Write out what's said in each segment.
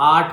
8।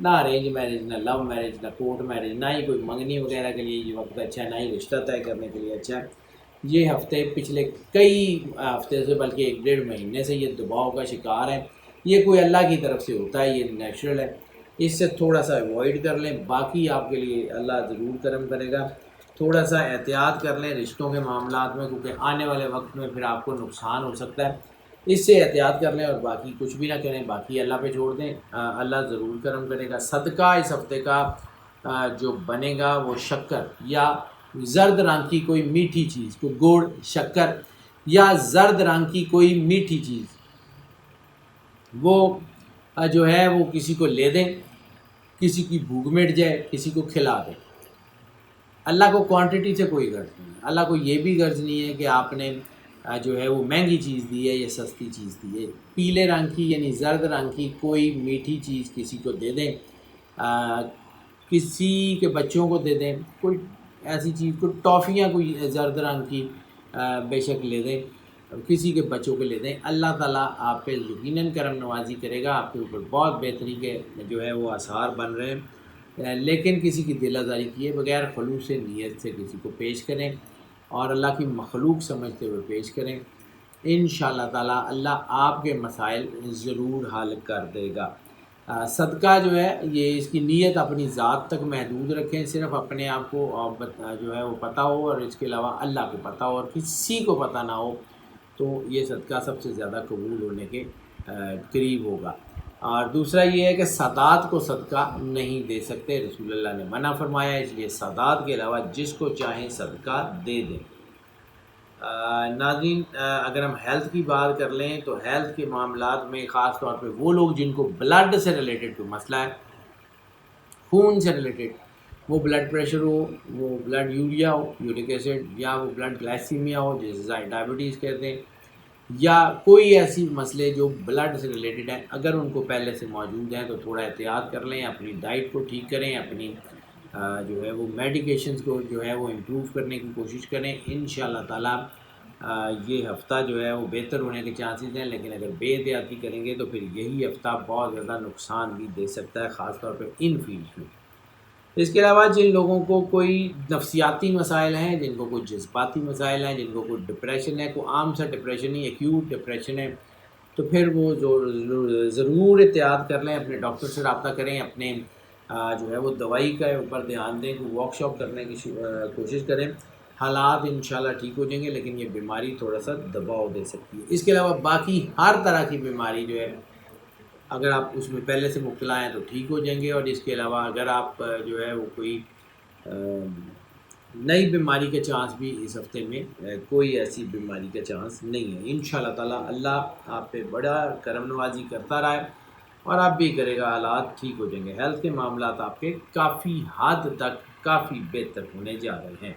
نہ arrange marriage, نہ love marriage, نہ کورٹ میرج، نہ ہی کوئی منگنی وغیرہ کے لیے یہ وقت اچھا ہے، نہ ہی رشتہ طے کرنے کے لیے اچھا ہے۔ یہ ہفتے پچھلے کئی ہفتے سے بلکہ 1 ڈیڑھ مہینے سے یہ دباؤ کا شکار ہے۔ یہ کوئی اللہ کی طرف سے ہوتا ہے، یہ نیچرل ہے، اس سے تھوڑا سا اوائڈ کر لیں، باقی آپ کے لیے اللہ ضرور کرم کرے گا۔ تھوڑا سا احتیاط کر لیں رشتوں کے معاملات میں، کیونکہ آنے والے وقت میں پھر آپ کو نقصان ہو سکتا ہے، اس سے احتیاط کر لیں اور باقی کچھ بھی نہ کریں، باقی اللہ پہ چھوڑ دیں، اللہ ضرور کرم کرے گا۔ صدقہ اس ہفتے کا جو بنے گا وہ شکر یا زرد رنگ کی کوئی میٹھی چیز، کوئی گڑ، شکر یا زرد رنگ کی کوئی میٹھی چیز، وہ جو ہے وہ کسی کو لے دیں، کسی کی بھوک مٹ جائے، کسی کو کھلا دیں۔ اللہ کو کوانٹٹی سے کوئی غرض نہیں ہے، اللہ کو یہ بھی غرض نہیں ہے کہ آپ نے جو ہے وہ مہنگی چیز دی ہے یا سستی چیز دی ہے۔ پیلے رنگ کی یعنی زرد رنگ کی کوئی میٹھی چیز کسی کو دے دیں، کسی کے بچوں کو دے دیں، کوئی ایسی چیز، کوئی ٹافیاں کوئی زرد رنگ کی بے شک لے دیں، کسی کے بچوں کو لے دیں، اللہ تعالیٰ آپ پہ یقیناً کرم نوازی کرے گا، آپ کے اوپر بہت بہتری کے جو ہے وہ آثار بن رہے ہیں۔ لیکن کسی کی دل آزاری کیے بغیر خلوص نیت سے کسی کو پیش کریں اور اللہ کی مخلوق سمجھتے ہوئے پیش کریں، انشاءاللہ تعالیٰ اللہ آپ کے مسائل ضرور حل کر دے گا۔ صدقہ جو ہے یہ اس کی نیت اپنی ذات تک محدود رکھیں، صرف اپنے آپ کو جو ہے وہ پتہ ہو اور اس کے علاوہ اللہ کو پتہ ہو اور کسی کو پتہ نہ ہو، تو یہ صدقہ سب سے زیادہ قبول ہونے کے قریب ہوگا۔ اور دوسرا یہ ہے کہ سادات کو صدقہ نہیں دے سکتے، رسول اللہ نے منع فرمایا، اس لیے سادات کے علاوہ جس کو چاہیں صدقہ دے دیں۔ ناظرین، اگر ہم ہیلتھ کی بات کر لیں تو ہیلتھ کے معاملات میں خاص طور پہ وہ لوگ جن کو بلڈ سے ریلیٹڈ کوئی مسئلہ ہے، خون سے ریلیٹڈ، وہ بلڈ پریشر ہو، وہ بلڈ یوریا ہو، یورک ایسڈ، یا وہ بلڈ گلائسیمیا ہو جسے ڈائبٹیز کہتے ہیں، یا کوئی ایسی مسئلے جو بلڈ سے ریلیٹڈ ہیں، اگر ان کو پہلے سے موجود ہیں تو تھوڑا احتیاط کر لیں، اپنی ڈائٹ کو ٹھیک کریں، اپنی جو ہے وہ میڈیکیشنز کو جو ہے وہ امپروو کرنے کی کوشش کریں، انشاءاللہ تعالیٰ یہ ہفتہ جو ہے وہ بہتر ہونے کے چانسز ہیں۔ لیکن اگر بے احتیاطی کریں گے تو پھر یہی ہفتہ بہت زیادہ نقصان بھی دے سکتا ہے، خاص طور پہ ان فیلڈ میں۔ اس کے علاوہ جن لوگوں کو کوئی نفسیاتی مسائل ہیں، جن کو کوئی جذباتی مسائل ہیں، جن کو کوئی ڈپریشن ہے، کوئی عام سا ڈپریشن نہیں، ایکیوٹ ڈپریشن ہے، تو پھر وہ ضرور احتیاط کر لیں، اپنے ڈاکٹر سے رابطہ کریں، اپنے جو ہے وہ دوائی کے اوپر دھیان دیں، کوئی ورک شاپ کرنے کی کوشش کریں، حالات انشاءاللہ ٹھیک ہو جائیں گے، لیکن یہ بیماری تھوڑا سا دباؤ دے سکتی ہے۔ اس کے علاوہ باقی ہر طرح کی بیماری جو ہے اگر آپ اس میں پہلے سے مبتلا ہیں تو ٹھیک ہو جائیں گے، اور اس کے علاوہ اگر آپ جو ہے وہ کوئی نئی بیماری کا چانس بھی اس ہفتے میں کوئی ایسی بیماری کا چانس نہیں ہے۔ انشاءاللہ تعالیٰ اللہ آپ پہ بڑا کرم نوازی کرتا رہا ہے اور آپ بھی کرے گا، حالات ٹھیک ہو جائیں گے، ہیلتھ کے معاملات آپ کے کافی حد تک کافی بہتر ہونے جا رہے ہیں۔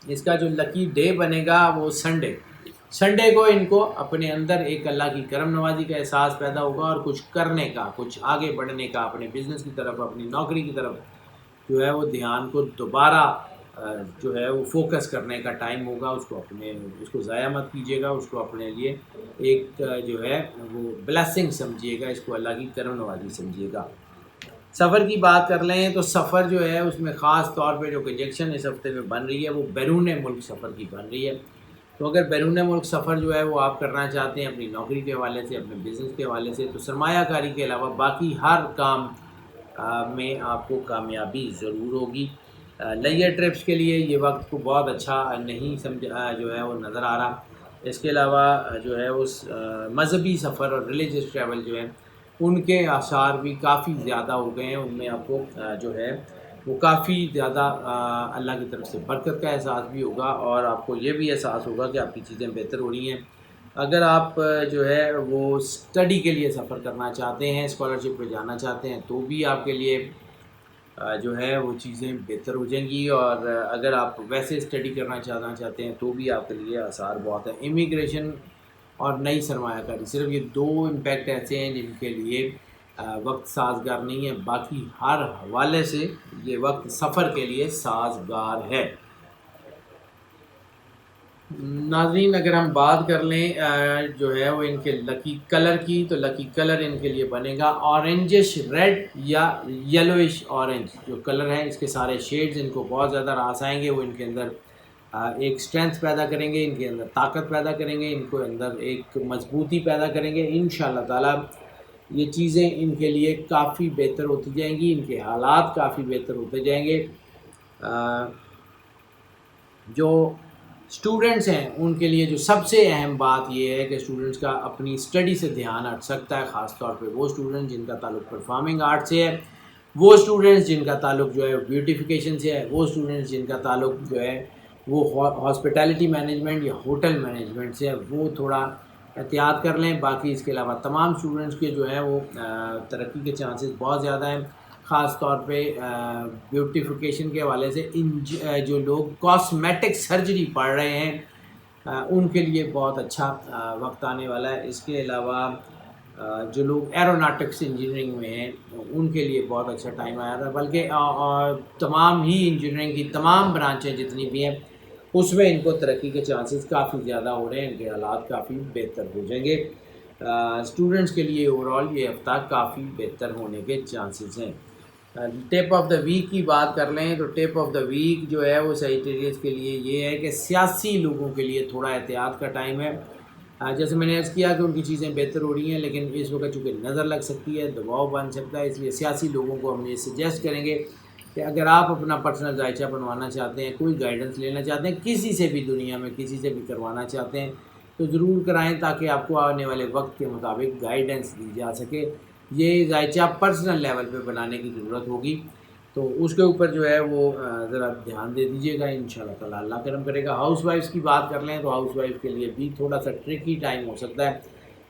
اس کا جو لکی ڈے بنے گا وہ سنڈے کو ان کو اپنے اندر ایک اللہ کی کرم نوازی کا احساس پیدا ہوگا اور کچھ کرنے کا، کچھ آگے بڑھنے کا، اپنے بزنس کی طرف، اپنی نوکری کی طرف جو ہے وہ دھیان کو دوبارہ جو ہے وہ فوکس کرنے کا ٹائم ہوگا۔ اس کو ضائع مت کیجیے گا، اس کو اپنے لیے ایک جو ہے وہ بلیسنگ سمجھیے گا، اس کو اللہ کی کرم نوازی سمجھیے گا۔ سفر کی بات کر لیں تو سفر جو ہے اس میں خاص طور پہ جو کنجیکشن اس ہفتے میں بن رہی ہے وہ بیرون ملک سفر کی بن رہی ہے۔ تو اگر بیرون ملک سفر جو ہے وہ آپ کرنا چاہتے ہیں اپنی نوکری کے حوالے سے، اپنے بزنس کے حوالے سے، تو سرمایہ کاری کے علاوہ باقی ہر کام میں آپ کو کامیابی ضرور ہوگی۔ لیجر ٹرپس کے لیے یہ وقت کو بہت اچھا نہیں جو ہے وہ نظر آ رہا۔ اس کے علاوہ جو ہے اس مذہبی سفر اور ریلیجس ٹریول جو ہے ان کے آثار بھی کافی زیادہ ہو گئے ہیں، ان میں آپ کو جو ہے وہ کافی زیادہ اللہ کی طرف سے برکت کا احساس بھی ہوگا، اور آپ کو یہ بھی احساس ہوگا کہ آپ کی چیزیں بہتر ہو رہی ہیں۔ اگر آپ جو ہے وہ اسٹڈی کے لیے سفر کرنا چاہتے ہیں، اسکالرشپ پہ جانا چاہتے ہیں، تو بھی آپ کے لیے جو ہے وہ چیزیں بہتر ہو جائیں گی، اور اگر آپ ویسے اسٹڈی کرنا چاہتے ہیں تو بھی آپ کے لیے آثار بہت ہیں۔ امیگریشن اور نئی سرمایہ کاری، صرف یہ دو امپیکٹ ایسے ہیں جن کے لیے وقت سازگار نہیں ہے، باقی ہر حوالے سے یہ وقت سفر کے لیے سازگار ہے۔ ناظرین اگر ہم بات کر لیں جو ہے وہ ان کے لکی کلر کی، تو لکی کلر ان کے لیے بنے گا اورنجش ریڈ یا یلوئش اورنج جو کلر ہے، اس کے سارے شیڈز ان کو بہت زیادہ راس آئیں گے، وہ ان کے اندر ایک اسٹرینتھ پیدا کریں گے، ان کے اندر طاقت پیدا کریں گے، ان کو اندر ایک مضبوطی پیدا کریں گے انشاءاللہ تعالی۔ یہ چیزیں ان کے لیے کافی بہتر ہوتی جائیں گی، ان کے حالات کافی بہتر ہوتے جائیں گے۔ جو اسٹوڈنٹس ہیں ان کے لیے جو سب سے اہم بات یہ ہے کہ اسٹوڈنٹس کا اپنی اسٹڈی سے دھیان ہٹ سکتا ہے، خاص طور پہ وہ اسٹوڈنٹ جن کا تعلق پرفارمنگ آرٹ سے ہے، وہ اسٹوڈنٹس جن کا تعلق جو ہے بیوٹیفیکیشن سے ہے، وہ اسٹوڈنٹس جن کا تعلق جو ہے وہ ہاسپٹیلٹی مینجمنٹ یا ہوٹل مینجمنٹ سے ہے، وہ تھوڑا احتیاط کر لیں۔ باقی اس کے علاوہ تمام اسٹوڈنٹس کے جو ہے وہ ترقی کے چانسز بہت زیادہ ہیں، خاص طور پہ بیوٹیفیکیشن کے حوالے سے جو لوگ کاسمیٹک سرجری پڑھ رہے ہیں ان کے لیے بہت اچھا وقت آنے والا ہے۔ اس کے علاوہ جو لوگ ایروناٹکس انجینئرنگ میں ہیں ان کے لیے بہت اچھا ٹائم آیا تھا، بلکہ تمام ہی انجینئرنگ کی تمام برانچیں جتنی بھی ہیں اس میں ان کو ترقی کے چانسز کافی زیادہ ہو رہے ہیں، ان کے حالات کافی بہتر ہو جائیں گے۔ اسٹوڈنٹس کے لیے اوورآل یہ ہفتہ کافی بہتر ہونے کے چانسز ہیں۔ ٹپ آف دا ویک کی بات کر لیں تو ٹپ آف دا ویک جو ہے وہ سیجیٹیریس کے لیے یہ ہے کہ سیاسی لوگوں کے لیے تھوڑا احتیاط کا ٹائم ہے۔ جیسے میں نے عرض کیا کہ ان کی چیزیں بہتر ہو رہی ہیں، لیکن اس وقت چونکہ نظر لگ سکتی ہے، دباؤ بن سکتا ہے، اس لیے سیاسی لوگوں کو ہم یہ سجیسٹ کریں گے کہ اگر آپ اپنا پرسنل ذائچہ بنوانا چاہتے ہیں، کوئی گائیڈنس لینا چاہتے ہیں، کسی سے بھی دنیا میں کسی سے بھی کروانا چاہتے ہیں تو ضرور کرائیں، تاکہ آپ کو آنے والے وقت کے مطابق گائیڈنس دی جا سکے۔ یہ ذائچہ پرسنل لیول پہ بنانے کی ضرورت ہوگی، تو اس کے اوپر جو ہے وہ ذرا دھیان دے دیجیے گا، انشاءاللہ تعالیٰ اللہ کرم کرے گا۔ ہاؤس وائفس کی بات کر لیں تو ہاؤس وائف کے لیے بھی تھوڑا سا ٹرکی ٹائم ہو سکتا ہے،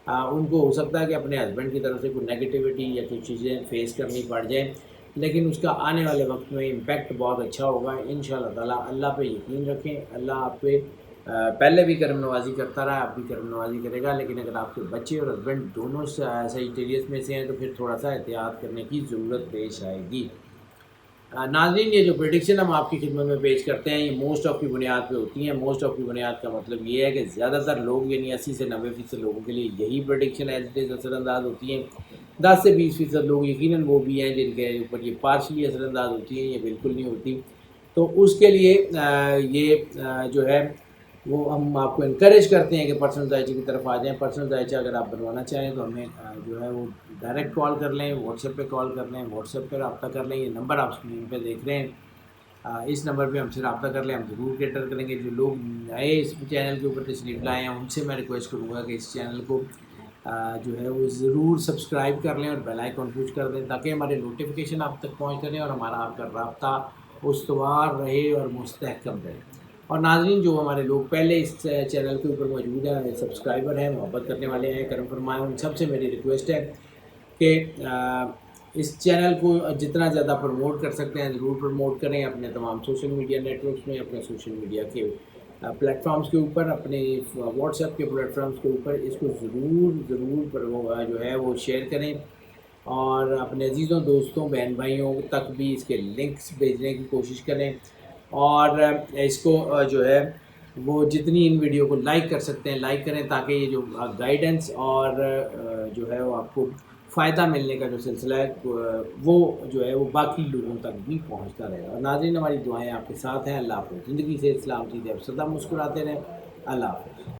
ان کو ہو سکتا ہے کہ اپنے ہسبینڈ کی طرف سے کوئی نیگیٹیوٹی یا کچھ چیزیں فیس کرنی پڑ جائیں، لیکن اس کا آنے والے وقت میں امپیکٹ بہت اچھا ہوگا انشاءاللہ تعالیٰ۔ اللہ پہ یقین رکھیں، اللہ آپ پہ پہلے بھی کرم نوازی کرتا رہا ہے، آپ بھی کرم نوازی کرے گا، لیکن اگر آپ کے بچے اور ہسبینڈ دونوں سیجیٹیریس میں سے ہیں تو پھر تھوڑا سا احتیاط کرنے کی ضرورت پیش آئے گی۔ ناظرین یہ جو پریڈکشن ہم آپ کی خدمت میں پیش کرتے ہیں یہ موسٹ آف کی بنیاد پہ ہوتی ہیں۔ موسٹ آف کی بنیاد کا مطلب یہ ہے کہ زیادہ تر لوگ یعنی 80 سے 90% لوگوں کے لیے یہی پریڈکشن ایز اٹ از اثر انداز ہوتی ہیں۔ 10 سے 20% لوگ یقیناً وہ بھی ہیں جن کے اوپر یہ پارشلی اثر انداز ہوتی ہیں، یہ بالکل نہیں ہوتی۔ تو اس کے لیے یہ جو ہے وہ ہم آپ کو انکریج کرتے ہیں کہ پرسنل ذائچے کی طرف آ جائیں۔ پرسنل ذائچہ اگر آپ بنوانا چاہیں تو ہمیں جو ہے وہ ڈائریکٹ کال کر لیں، واٹس ایپ پہ کال کر لیں، واٹس ایپ پہ رابطہ کر لیں، یہ نمبر آپ اسکرین پہ دیکھ رہے ہیں، اس نمبر پہ ہم سے رابطہ کر لیں، ہم ضرور کیٹر کریں گے۔ جو لوگ نئے اس چینل کے اوپر تشریف لائے ہیں ان سے میں ریکویسٹ کروں گا کہ اس چینل کو جو ہے وہ ضرور سبسکرائب کر لیں اور بیل آئیکن پوش کر دیں، تاکہ ہمارے نوٹیفیکیشن آپ تک پہنچتے رہیں اور ہمارا آپ کا رابطہ استوار رہے اور مستحکم رہے۔ اور ناظرین جو ہمارے لوگ پہلے اس چینل کے اوپر موجود ہیں، سبسکرائبر ہیں، محبت کرنے والے ہیں، کرم فرمائے، ان سب سے میری ریکویسٹ ہے کہ اس چینل کو جتنا زیادہ پروموٹ کر سکتے ہیں ضرور پروموٹ کریں، اپنے تمام سوشل میڈیا نیٹ ورکس میں، اپنے سوشل میڈیا کے پلیٹ فارمز کے اوپر، اپنے واٹس ایپ کے پلیٹ فارمز کے اوپر اس کو ضرور جو ہے وہ شیئر کریں، اور اپنے عزیزوں، دوستوں، بہن بھائیوں تک بھی اس کے لنکس بھیجنے کی کوشش کریں، اور اس کو جو ہے وہ جتنی ان ویڈیو کو لائک کر سکتے ہیں لائک کریں، تاکہ یہ جو گائیڈنس اور جو ہے وہ آپ کو فائدہ ملنے کا جو سلسلہ ہے وہ جو ہے وہ باقی لوگوں تک بھی پہنچتا رہے۔ اور ناظرین ہماری دعائیں آپ کے ساتھ ہیں، اللہ آپ کو زندگی سے سلامتی دے، سدا مسکراتے رہیں، اللہ حافظ۔